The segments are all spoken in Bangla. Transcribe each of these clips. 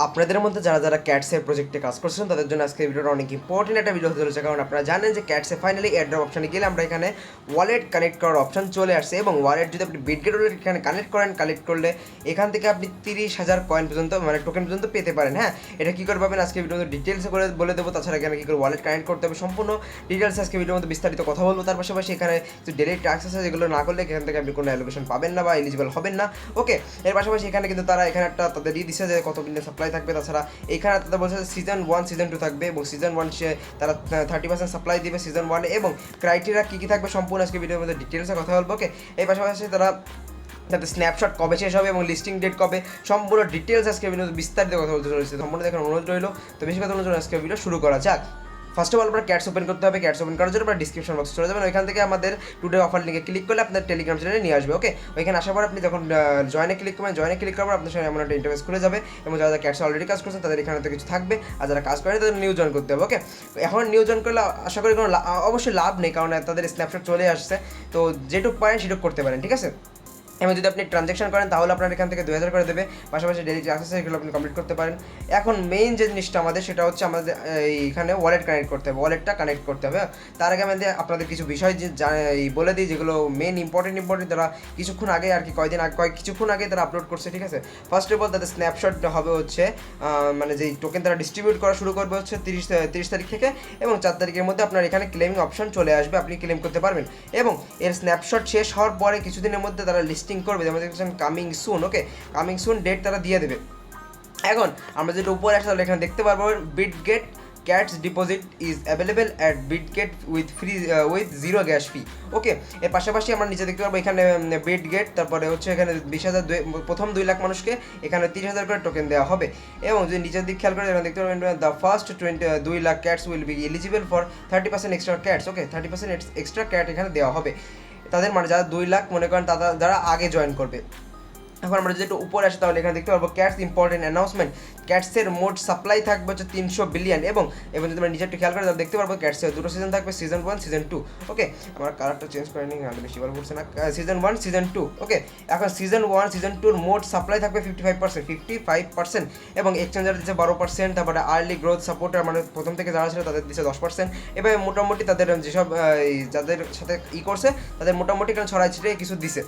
আপনাদের মধ্যে যারা ক্যাটসের প্রজেক্টে কাজ করছেন তাদের জন্য আজকে ভিডিওটা অনেক ইম্পর্টেন্ট একটা ভিডিও হতে চলেছে, কারণ আপনারা জানেন যে ক্যাটসে ফাইনালি এয়ারড্রপ অপশনে গেলে আমরা এখানে ওয়ালেট কানেক্ট করার অপশন চলে আসছে এবং ওয়ালেট যদি আপনি বিটগেট ওয়ালেট এখানে কানেক্ট করলে এখান থেকে আপনি 30,000 কয়েন পর্যন্ত মানে টোকেন পর্যন্ত পেতে পারেন। হ্যাঁ, এটা কী করে পাবেন আজকে ভিডিওতে ডিটেলসে করে বলে দেবো। তাছাড়া এখানে কী করে ওয়ালেট কানেক্ট করতে হবে সম্পূর্ণ ডিটেলস আজকে ভিডিওর মধ্যে বিস্তারিত কথা বলবো। তার পাশাপাশি এখানে কিছু ডেলি টাস্ক আছে যেগুলো না করলে এখান থেকে আপনি কোনো অ্যালোকেশন পাবেন না বা এলিজিবল হবেন না। ওকে, এর পাশাপাশি এখানে কিন্তু তারা এখানে একটা তাদের দিচ্ছে যে কত দিনের সাপ্লাই থাকবে। তাছাড়া এখানে তাদের বলছে সিজন 1 সিজন 2 থাকবে এবং সিজন 1 তারা 30% সাপ্লাই দিবে সিজন 1 এবং ক্রাইটেরিয়া কী কী থাকবে সম্পূর্ণ আজকে ভিডিওর মধ্যে ডিটেলসে কথা বলবো। ওকে, এই পাশাপাশি তারা তাদের স্ন্যাপশট কবে শেষ হবে এবং লিস্টিং ডেট কবে সম্পূর্ণ ডিটেলস আজকে ভিডিও বিস্তারিত কথা বলতে চলেছে। সম্পূর্ণ দেখার অনুরোধ রইল। তো বেশি কথা বলার জন্য আজকে ভিডিও শুরু করা যাক। ফার্স্ট অফ অল আপনার ক্যাটস ওপেন করতে হবে। ক্যাটস ওপেন করার জন্য আপনার ডিসক্রিপশন বক্সে চলে যাবেন, ওইখান থেকে আমাদের টুডে অফার লিঙ্কে ক্লিক করলে আপনার টেলিগ্রাম চ্যানেলে নিয়ে আসবে। ওকে, ওইখানে আসার পর আপনি যখন জয়েনে ক্লিক করবেন, জয়েনে ক্লিক করার পর আপনার সঙ্গে এমন একটা ইন্টারফেস খুলে যাবে এবং যারা ক্যাটস অলরেডি কাজ করছেন তাদের এখানে তো কিছু থাকবে, আর যারা কাজ করেন তাদের নিউ জয়েন করতে হবে। ওকে, এখন নিউ জয়েন করলে আশা করি কোনো অবশ্যই লাভ নেই, কারণ তাদের স্ন্যাপশট চলে আসছে। তো যেটুকু পারেন সেটুকু করতে পারেন, ঠিক আছে। এবং যদি আপনি ট্রানজ্যাকশন করেন তাহলে আপনার এখান থেকে 2000 করে দেবে। পাশাপাশি ডেলি টাস্ক এগুলো আপনি কমপ্লিট করতে পারেন। এখন মেইন যে জিনিসটা আমাদের সেটা হচ্ছে আমাদের এইখানে ওয়ালেট কানেক্ট করতে হবে, ওয়ালেটটা কানেক্ট করতে হবে। তার আগে আমাদের আপনাদের কিছু বিষয় বলে দিই যেগুলো মেইন ইম্পর্টেন্ট তারা কিছুক্ষণ আগে আর কি কিছুক্ষণ আগে তারা আপলোড করছে, ঠিক আছে। ফার্স্ট অফ অল তাদের স্ন্যাপশট হবে হচ্ছে মানে যেই টোকেন তারা ডিস্ট্রিবিউট করা শুরু করবে হচ্ছে 30 তারিখ থেকে এবং 4 তারিখের মধ্যে আপনার এখানে ক্লেমিং অপশন চলে আসবে, আপনি ক্লেম করতে পারবেন। এবং এর স্ন্যাপশট শেষ হওয়ার পরে কিছুদিনের মধ্যে তারা লিস্টিং করবে, যেমন দেখছেন কামিং সুন। ওকে, কামিং সুন ডেট তারা দিয়ে দেবে। এখন আমরা যেটা উপরে আসলে এখানে দেখতে পারবো Bitget Cats deposit is available at Bitget with zero gas fee. Okay, এর পাশাপাশি আমরা নিচে দেখতে পারবো এখানে বিটগেট, তারপরে হচ্ছে এখানে 20,000 প্রথম 2 লাখ মানুষকে এখানে 30,000 করে টোকেন দেওয়া হবে। এবং যদি নিচের দিক খেয়াল করে এখানে দেখতে পারবেন the first 2 lakh cats will be eligible for 30% extra cats. Okay, 30% extra cat এখানে দেওয়া হবে তাদের, মানে যারা 2 লাখ মনে করেন যারা আগে জয়েন করবে। এখন আমরা যদি একটু উপরে আসি তাহলে এখানে দেখতে পারবো ক্যাটস ইম্পর্টেন্ট অ্যানাউন্সমেন্ট। ক্যাটসের মোট সাপ্লাই থাকবে হচ্ছে 300 বিলিয়ন এবং যদি আমরা নিচে একটু খেয়াল করে দেখতে পারবো ক্যাটসের 2টো সিজন থাকবে, সিজন 1 সিজন 2। ওকে, আমার কালারটা চেঞ্জ করে নিই, নাহলে বেশি ভালো পড়ছে না। Season 1 season 2। ওকে, এখন সিজন 1 সিজন 2-র মোট সাপ্লাই থাকবে 55% এবং এক্সচেঞ্জার দিচ্ছে 12%, তারপরে আর্লি গ্রোথ সাপোর্টার মানে প্রথম থেকে যারা ছিল তাদের দিচ্ছে 10%। এভাবে মোটামুটি তাদের যেসব যাদের সাথে করছে তাদের মোটামুটি এখানে ছড়াই ছিটিয়ে কিছু দিছে।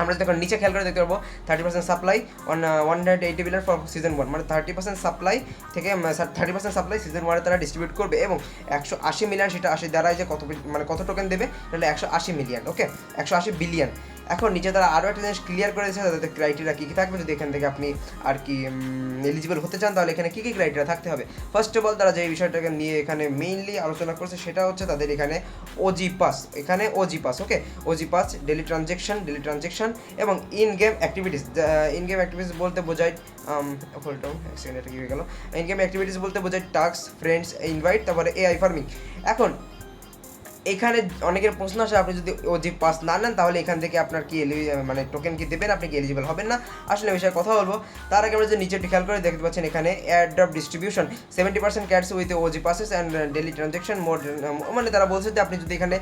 আমরা যখন নিচে খেয়াল করে দেখতে পারবো 30% সাপ্লাই 180 বিলিয়ন ফর সিজন 1, মানে 30% সাপ্লাই থেকে 30% সাপ্লাই সিজন 1 তারা ডিস্ট্রিবিউট করবে এবং 180 মিলিয়ন, সেটা 80 দ্বারাই যে কত টোকেন দেবে তাহলে 180 মিলিয়ন। ওকে, 180 বিলিয়ন। এখন নিচে তারা আরও একটা জিনিস ক্লিয়ার করেছে তাদের ক্রাইটেরিয়া কী কী থাকবে যদি এখান থেকে আপনি আর কি এলিজিবল হতে চান তাহলে এখানে কী কী ক্রাইটেরিয়া থাকতে হবে। ফার্স্ট অফ অল তারা যে বিষয়টাকে নিয়ে এখানে মেইনলি আলোচনা করছে সেটা হচ্ছে তাদের এখানে ওজি পাস। ওকে, ওজি পাস ডেলি ট্রানজ্যাকশন এবং ইন গেম অ্যাক্টিভিটিস। বলতে বোঝায় এটা কী হয়ে গেল, ইন গেম অ্যাক্টিভিটিস বলতে বোঝায় টাস্ক, ফ্রেন্ডস, ইনভাইট, তারপরে এআই ফার্মিং। এখন এখানে অনেকের প্রশ্ন আসে আপনি যদি ওজি পাস না নেন তাহলে এখান থেকে আপনার কি মানে টোকেন কি দেবেন, আপনি কি এলিজিবল হবেন না। আসলে বিষয়ে কথা বলবো তার আগে আমরা যে নিচে খেয়াল করে দেখতে পাচ্ছেন এখানে airdrop distribution 70% Cats with OG passes and daily transaction more, মানে তারা বলছে যে আপনি যদি এখানে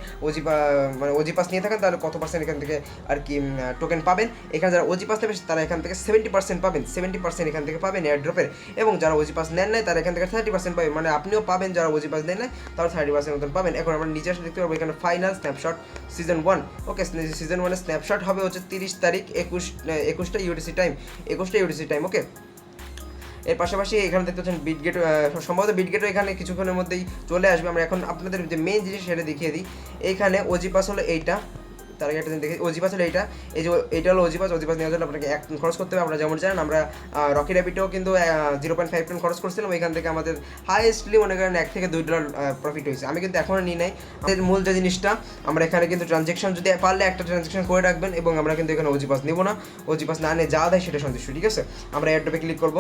ওজি পাস নিয়ে থাকেন তাহলে কত পার্সেন্ট এখান থেকে আর কি টোকেন পাবেন। এখানে যারা ওজি পাস নেবে তারা এখান থেকে 70% পাবেন, 70% এখান থেকে পাবেন এয়ারড্রপের। এবং যারা ওজি পাস নেন নাই তারা এখান থেকে 30% পাবেন, মানে আপনিও পাবেন যারা ওজি পাস নেন নাই তারা 30% মতন পাবেন। এখন আমরা নিচে দেখতে পারবো এখানে ফাইনাল স্ন্যাপশট সিজন 1। ওকে, সিজন 1 এর স্ন্যাপশট হবে হচ্ছে 30 তারিখ 21টা ইউটিসি টাইম। ওকে, এর পাশাপাশি এখানে দেখতে পাচ্ছেন বিটগেট, সম্ভবত বিটগেটও এখানে কিছুক্ষণের মধ্যেই চলে আসবে। আমরা এখন আপনাদের যে মেইন জিনিস সেটা দেখিয়ে দিই। এইখানে ওজি পাস হলো এইটা, তার আগে একটা দিন দেখি ওজি পাস হলো এইটা এইটা হলো ওজি পাস নেওয়ার জন্য আপনাকে 1 খরচ করতে হবে। আমরা যেমন জানেন আমরা রকি র্যাবিটেও কিন্তু 0.5 টন খরচ করছিলাম, এখান থেকে আমাদের হাইয়েস্টলি মনে করেন $1 থেকে $2 প্রফিট হয়েছে। আমি কিন্তু এখনও নিই নাই। আমাদের মূল যে জিনিসটা আমরা এখানে কিন্তু ট্রানজ্যাকশন যদি পারলে একটা ট্রানজ্যাকশন করে রাখবেন এবং আমরা কিন্তু এখানে ওজি পাস নেবো না, ওজি পাস না নিয়ে যা দেয় সেটা সন্তুষ্ট, ঠিক আছে। আমরা এয়ারড্রপে ক্লিক করবো,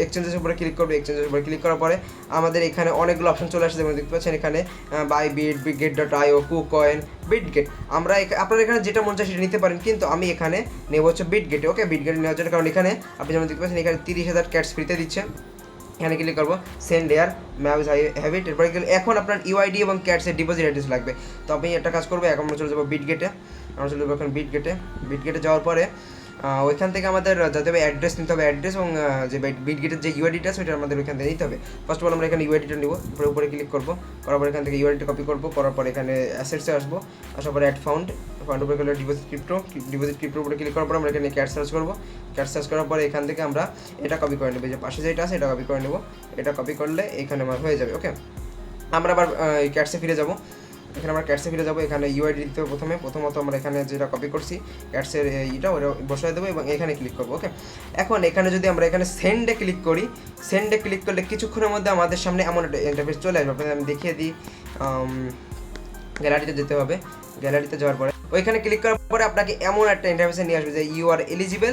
এক্সচেঞ্জের উপরে ক্লিক করবো, এক্সচেঞ্জের উপরে ক্লিক করার পরে আমাদের এখানে অনেকগুলো অপশন চলে আসছে, যেমন দেখতে পাচ্ছেন এখানে বাই বিটগেট.io, কুকয়েন, বিটগেট। আমরা আপনারা এখানে যেটা মন চায় সেটা নিতে পারেন, কিন্তু আমি এখানে নেবো হচ্ছে বিটগেটে। ওকে, বিটগেটে নেওয়ার জন্য কারণ এখানে আপনি যেমন দেখতে পাচ্ছেন এখানে 30,000 ক্যাটস ফ্রিতে দিচ্ছে। এখানে ক্লিক করবো সেন্ড এয়ার ম্যাপস হ্যাবিট, এরপরে এখন আপনার ইউআইডি এবং ক্যাটসের ডিপোজিট অ্যাড্রেস লাগবে। তো আমি একটা কাজ করবো, এখন আমরা চলে যাবো বিটগেটে। আমরা চলে যাবো এখন বিটগেটে যাওয়ার পরে ওইখান থেকে আমাদের যাতে হবে অ্যাড্রেস নিতে হবে, অ্যাড্রেস এবং যে বিটগেটের যে ইউআইডিটা আছে ওইটা আমাদের ওইখান থেকে নিতে হবে। ফার্স্ট অফ অল আমরা এখানে ইউআইডিটা নিব, উপরে উপরে ক্লিক করবো, করার পর এখান থেকে ইউআইডিটা কপি করবো, করার পর এখানে অ্যাসেটসে আসবো, আসার পরে অ্যাড ফাউন্ড উপরে গেলে ডিপোজিট ক্রিপ্টোর উপরে ক্লিক করার পর আমরা এখানে ক্যাট সার্চ করবো, ক্যাট সার্চ করার পরে এখান থেকে আমরা এটা কপি করে নেবো, যে পাশে যেটা আছে এটা কপি করে নেবো, এটা কপি করলে এখানে আমার হয়ে যাবে। ওকে, আমরা আবার ক্যাটসে ফিরে যাবো, এখানে আমরা ক্যাটসে ফিরে যাবো, এখানে ইউআইডি দিতে হবে প্রথমত আমরা এখানে যেটা কপি করছি ক্যাটসের এইটা ওটা বসায় দেবো এবং এখানে ক্লিক করবো। ওকে, এখন এখানে যদি আমরা এখানে সেন্ডে ক্লিক করি, সেন্ডে ক্লিক করলে কিছুক্ষণের মধ্যে আমাদের সামনে এমন একটা ইন্টারফেস চলে আসবে। আপনাদের আমি দেখিয়ে দিই, গ্যালারিতে যেতে হবে, গ্যালারিতে যাওয়ার পরে ওইখানে ক্লিক করার পরে আপনাকে এমন একটা ইন্টারফেসে নিয়ে আসবে যে you are eligible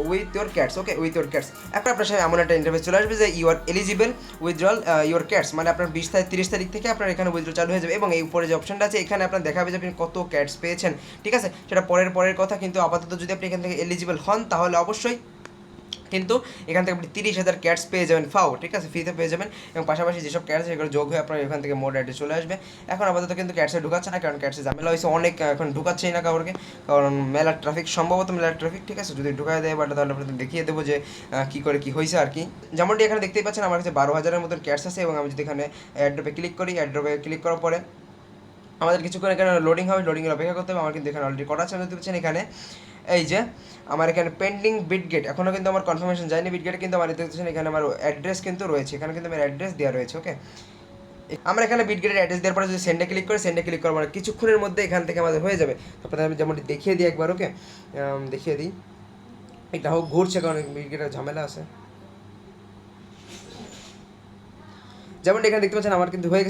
with your cats. Okay, with your cats, এখন আপনার সামনে এমন একটা ইন্টারফেস চলে আসবে যে you are eligible withdrawal your cats, মানে আপনার 20-30 তারিখ থেকে আপনার এখানে উইথড্র চালু হয়ে যাবে এবং এই উপরে যে অপশনটা আছে এখানে আপনার দেখাবে যে আপনি কত ক্যাটস পেয়েছেন। ঠিক আছে, সেটা পরের কথা, কিন্তু আপাতত যদি আপনি এখান থেকে এলিজিবল হন তাহলে অবশ্যই কিন্তু এখান থেকে আপনি 30,000 ক্যাটস পেয়ে যাবেন ফাও। ঠিক আছে, ফ্রিতে পেয়ে যাবেন এবং পাশাপাশি যেসব ক্যাটস সেগুলো যোগ হয়ে আপনার এখান থেকে মোড অ্যাডে চলে আসবে। এখন আপাতত কিন্তু ক্যাটসে ঢুকাচ্ছে না, কারণ ক্যাটসে ঝামেলা হয়েছে অনেক, এখন ঢুকাচ্ছেই না কাউকে, কারণ মেলার ট্রাফিক, সম্ভবত মেলার ট্রাফিক। ঠিক আছে, যদি ঢুকায় দেয় বাট তাহলে আপনাদের দেখিয়ে দেবো যে কী করে কী হয়েছে আর কি। যেমনটি এখানে দেখতেই পাচ্ছেন আমার কাছে 12,000-এর মতন ক্যাটস আছে এবং আমি যদি এখানে অ্যাড্রপে ক্লিক করি, অ্যাড্রপে ক্লিক করার পরে আমাদের কিছুক্ষণ এখানে লোডিং হবে, লোডিংয়ের অপেক্ষা করতে হবে। আমার কিন্তু এখানে অলরেডি করা আছে, দেখতে পাচ্ছেন এখানে এই যে আমার এখানে পেন্ডিং বিটগেট, এখনও কিন্তু আমার কনফার্মেশন যায়নি বিটগেটে, কিন্তু আমার দেখতে পাচ্ছেন এখানে আমার অ্যাড্রেস কিন্তু রয়েছে, এখানে কিন্তু আমার অ্যাড্রেস দেওয়া রয়েছে। ওকে, আমরা এখানে বিটগেটের অ্যাড্রেস দেওয়ার পরে যদি সেন্ডে ক্লিক করি, সেন্ডে ক্লিক করার পরে কিছুক্ষণের মধ্যে এখান থেকে আমাদের হয়ে যাবে। তারপরে আমি যেমনটি দেখিয়ে দিই একবার, ওকে দেখিয়ে দিই, এটা হোক ঘুরছে কারণ বিটগেটের ঝামেলা আছে। যেমনটি এখানে দেখতে পাচ্ছেন আমার কিন্তু হয়ে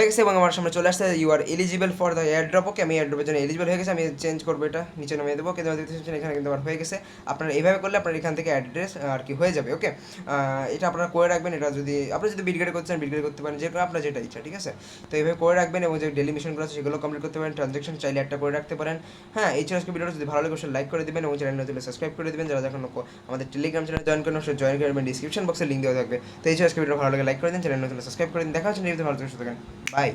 গেছে এবং আমার সামনে চলে আসছে you are eligible for the airdrop. Okay, আমি এয়ারড্রপের জন্য এলিজিবল হয়ে গেছে, আমি চেঞ্জ করবো, এটা নিচে নামিয়ে দেবো, কিন্তু দেখতে পাচ্ছেন এখানে কিন্তু আমার হয়ে গেছে। আপনারা এইভাবে করলে আপনার এখান থেকে অ্যাড্রেস আর কি হয়ে যাবে। ওকে, এটা আপনারা করে রাখবেন, এটা যদি আপনি যদি বিটগেটে করতে চান বিটগেটে করতে পারেন, যে আপনার যেটা ইচ্ছা। ঠিক আছে, তো এইভাবে করে রাখবেন এবং যে ডেলি মিশনগুলো আছে সেগুলো কমপ্লিট করতে পারেন, ট্রানজ্যাকশন চাইলে একটা করে রাখতে পারেন। হ্যাঁ, এই ছিল আজকে ভিডিওটা, যদি ভালো লাগে অবশ্যই লাইক করে দেবেন এবং চ্যানেল নতুন সাবস্ক্রাইব করে দেবেন। যারা এখন আমাদের টেলিগ্রাম চ্যানেল জয়েন করেন অবশ্যই জয়েন করবেন, ডিসক্রিপশন বক্সে লিঙ্ক দেওয়া থাকবে। তো এই ছিল আজকে ভিডিও, ভালো লাগে লাইক করে দিন, চ্যানেল নতুন সাবস্ক্রাইব করে দিন। দেখা হচ্ছে নিয়মিত, ভালো থেকে সুস্থ থাকেন, বাই।